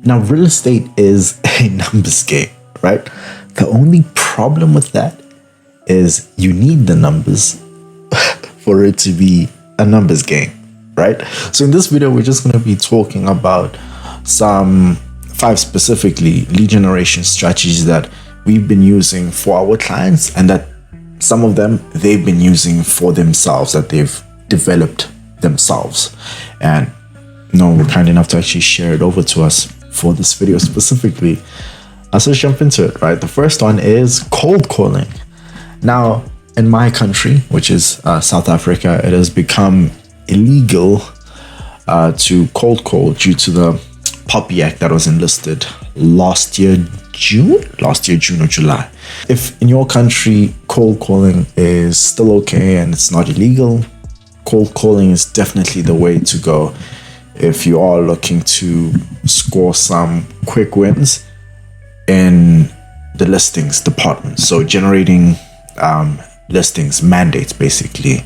Now, real estate is a numbers game, right? The only problem with that is you need the numbers for it to be a numbers game, right? So in this video, we're just going to be talking about some 5 specifically lead generation strategies that we've been using for our clients, and that some of them they've been using for themselves, that they've developed themselves. And were kind enough to actually share it over to us for this video specifically. So let's jump into it, right? The first one is cold calling. Now, in my country, which is South Africa, it has become illegal to cold call due to the POPI Act that was enlisted last year June or July. If in your country cold calling is still okay and it's not illegal, cold calling is definitely the way to go if you are looking to score some quick wins in the listings department. So generating listings, mandates, basically.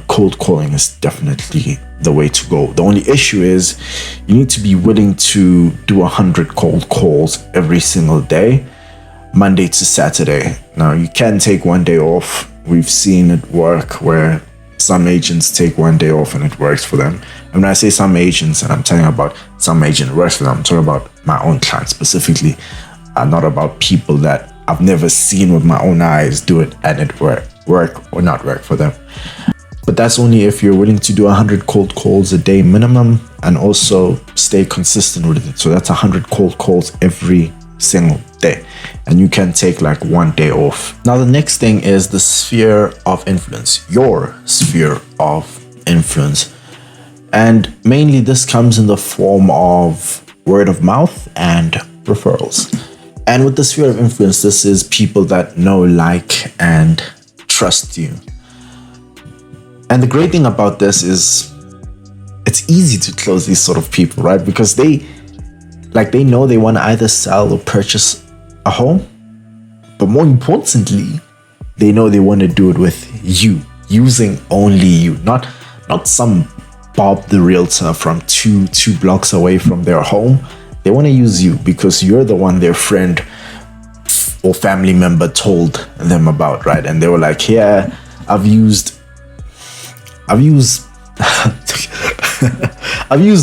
Cold calling is definitely the way to go. The only issue is you need to be willing to do 100 cold calls every single day, Monday to Saturday. Now, you can take one day off. We've seen it work where some agents take one day off and it works for them. And when I say some agents, and I'm telling you about some agent works for them, I'm talking about my own clients specifically, not about people that I've never seen with my own eyes do it and it work or not work for them. But that's only if you're willing to do 100 cold calls a day minimum and also stay consistent with it. So that's 100 cold calls every single day, and you can take like one day off. Now, the next thing is the sphere of influence, your sphere of influence. And mainly this comes in the form of word of mouth and referrals. And with the sphere of influence, this is people that know, like, and trust you. And the great thing about this is it's easy to close these sort of people, right? Because they know they want to either sell or purchase a home, but more importantly, they know they want to do it with you, using only you, not some Bob the realtor from two blocks away from their home. They want to use you because you're the one their friend or family member told them about, right? And they were like, yeah, I've used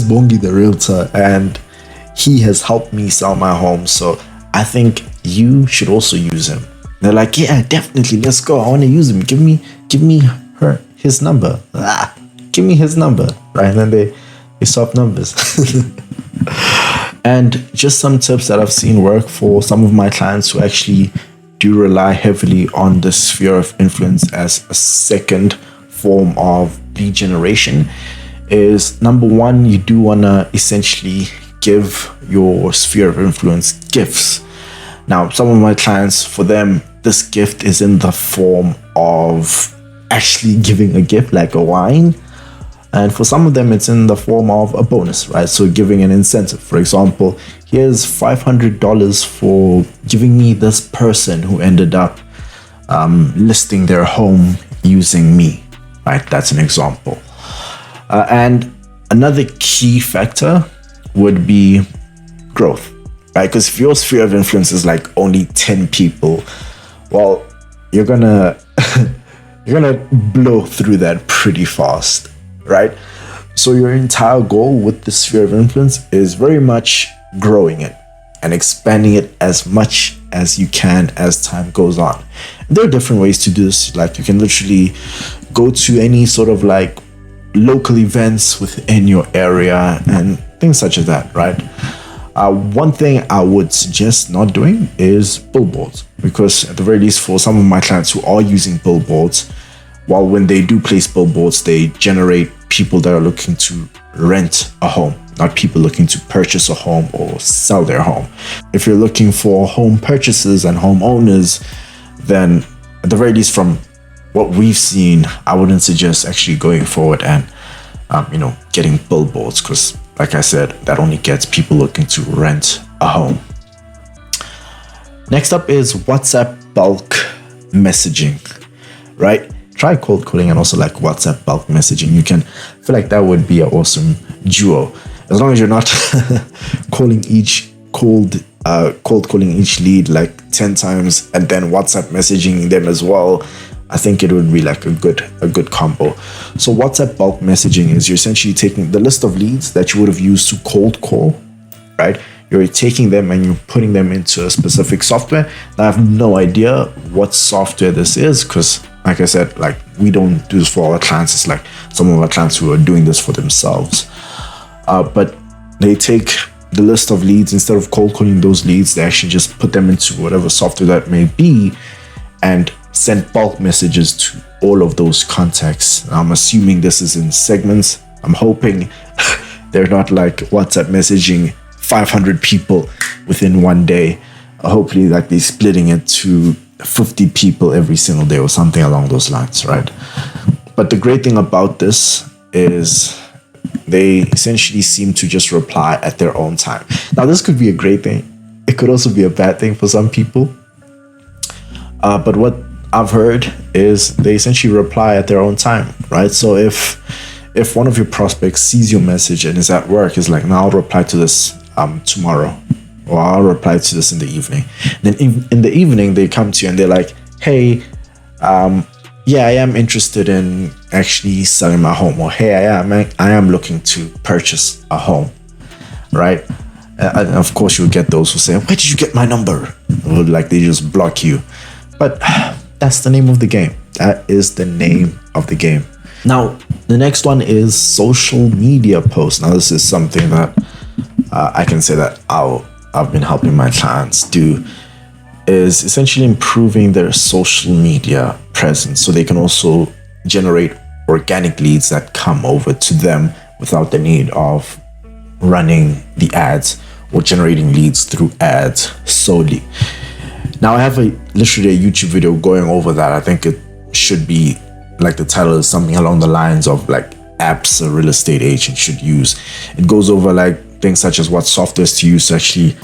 Bongi the realtor and he has helped me sell my home, so I think you should also use him. They're like, yeah, definitely, let's go. I want to use him. Give me his number. Give me his number, right? And then they swap numbers. And just some tips that I've seen work for some of my clients who actually do rely heavily on the sphere of influence as a second form of lead generation is, number one, you do want to essentially give your sphere of influence gifts. Now, some of my clients, for them, this gift is in the form of actually giving a gift like a wine. And for some of them, it's in the form of a bonus, right? So giving an incentive. For example, here's $500 for giving me this person who ended up listing their home using me, right? That's an example. And another key factor would be growth, right? Because if your sphere of influence is like only 10 people, well, you're gonna blow through that pretty fast, right? So your entire goal with the sphere of influence is very much growing it and expanding it as much as you can as time goes on. And there are different ways to do this. Like, you can literally go to any sort of like local events within your area and things such as that, right? One thing I would suggest not doing is billboards, because at the very least, for some of my clients who are using billboards, while when they do place billboards, they generate people that are looking to rent a home, not people looking to purchase a home or sell their home. If you're looking for home purchases and homeowners, then at the very least, from what we've seen, I wouldn't suggest actually going forward and getting billboards, because like I said, that only gets people looking to rent a home. Next up is WhatsApp bulk messaging, right? Try cold calling and also like WhatsApp bulk messaging. I feel like that would be an awesome duo. as long as you're not calling each cold calling each lead like 10 times and then WhatsApp messaging them as well, I think it would be like a good combo. So WhatsApp bulk messaging is you're essentially taking the list of leads that you would have used to cold call, right? You're taking them and you're putting them into a specific software. Now, I have no idea what software this is because, like I said, like we don't do this for our clients. It's like some of our clients who are doing this for themselves. But they take the list of leads, instead of cold calling those leads, they actually just put them into whatever software that may be and send bulk messages to all of those contacts. I'm assuming this is in segments. I'm hoping they're not like WhatsApp messaging 500 people within one day. Hopefully like they're splitting it to 50 people every single day or something along those lines, right? But the great thing about this is they essentially seem to just reply at their own time. Now, this could be a great thing. It could also be a bad thing for some people. But what I've heard is they essentially reply at their own time, right? So if one of your prospects sees your message and is at work, is like, now I'll reply to this tomorrow, or I'll reply to this in the evening. Then in the evening, they come to you and they're like, hey, yeah, I am interested in actually selling my home, or hey, I am looking to purchase a home, right? And of course, you'll get those who say, where did you get my number? Or like they just block you. But that's the name of the game. That is the name of the game. Now, the next one is social media posts. Now, this is something that I can say that I've been helping my clients do, is essentially improving their social media presence so they can also generate organic leads that come over to them without the need of running the ads or generating leads through ads solely. Now, I have literally a YouTube video going over that. I think it should be like, the title is something along the lines of like apps a real estate agent should use. It goes over like things such as what softwares to use to actually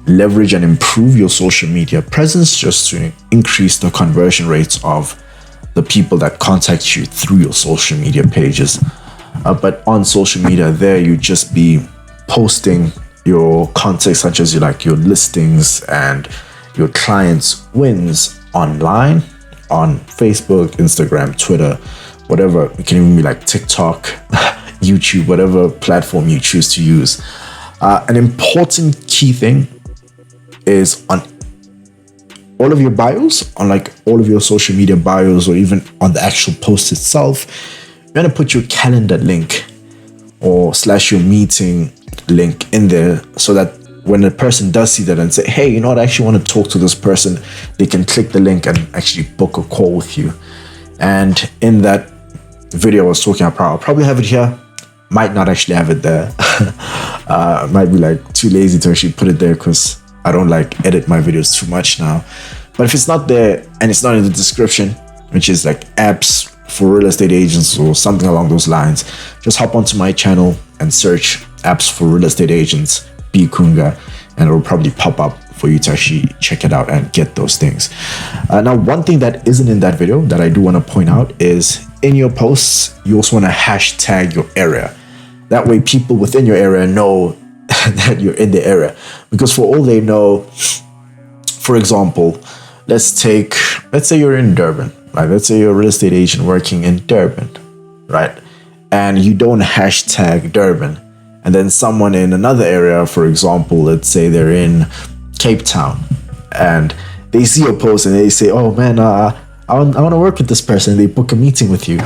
leverage and improve your social media presence, just to increase the conversion rates of the people that contact you through your social media pages. But on social media there, you just be posting your content such as your listings and your clients' wins online on Facebook, Instagram, Twitter, whatever. It can even be like TikTok, YouTube, whatever platform you choose to use. An important key thing is on all of your bios, on like all of your social media bios, or even on the actual post itself, you're going to put your calendar link or / your meeting link in there, so that when a person does see that and say, hey, I actually want to talk to this person, they can click the link and actually book a call with you. And in that video I was talking about, I'll probably have it here, might not actually have it there. Might be like too lazy to actually put it there because I don't like edit my videos too much now. But if it's not there and it's not in the description, which is like apps for real estate agents or something along those lines, just hop onto my channel and search apps for real estate agents, BKhunga, and it will probably pop up for you to actually check it out and get those things. Now, one thing that isn't in that video that I do want to point out is in your posts, you also want to hashtag your area. That way people within your area know that you're in the area. Because for all they know, for example, let's say you're in Durban, right? Let's say you're a real estate agent working in Durban, right? And you don't hashtag Durban. And then someone in another area, for example, let's say they're in Cape Town, and they see your post and they say, oh man, I want to work with this person. They book a meeting with you,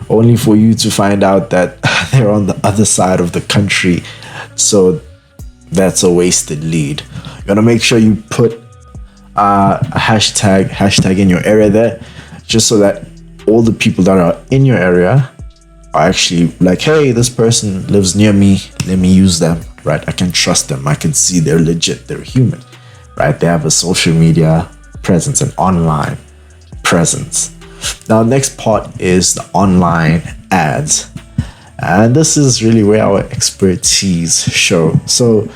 only for you to find out that they're on the other side of the country. So that's a wasted lead. You want to make sure you put a hashtag in your area there, just so that all the people that are in your area are actually like, hey, this person lives near me, let me use them, right? I can trust them. I can see they're legit, they're human, right? They have a social media presence, an online presence. Now, next part is the online ads. And this is really where our expertise show. So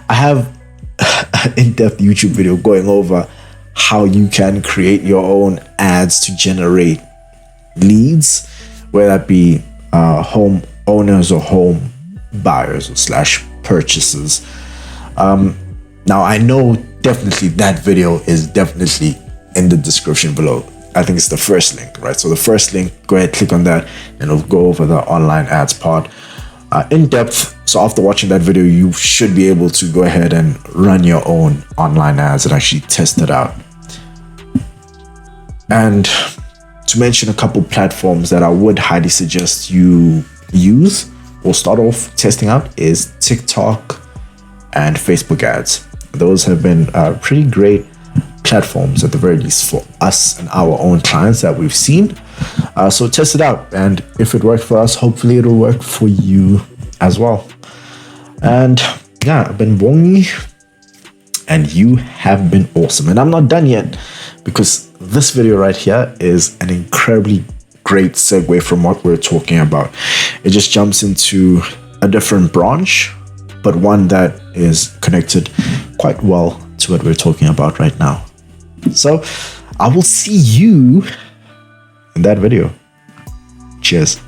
I have an in-depth YouTube video going over how you can create your own ads to generate leads, whether that be home owners or home buyers or slash purchasers. Now I know definitely that video is definitely in the description below. I think it's the first link, right? So the first link, go ahead, click on that, and it'll go over the online ads part in depth. So after watching that video, you should be able to go ahead and run your own online ads and actually test it out. And to mention a couple platforms that I would highly suggest you use or start off testing out is TikTok and Facebook ads. Those have been pretty great platforms, at the very least, for us and our own clients that we've seen. So test it out, and if it worked for us, hopefully it'll work for you as well. And yeah, I've been Bongi, and you have been awesome. And I'm not done yet, because this video right here is an incredibly great segue from what we're talking about. It just jumps into a different branch, but one that is connected quite well to what we're talking about right now. So I will see you in that video. Cheers.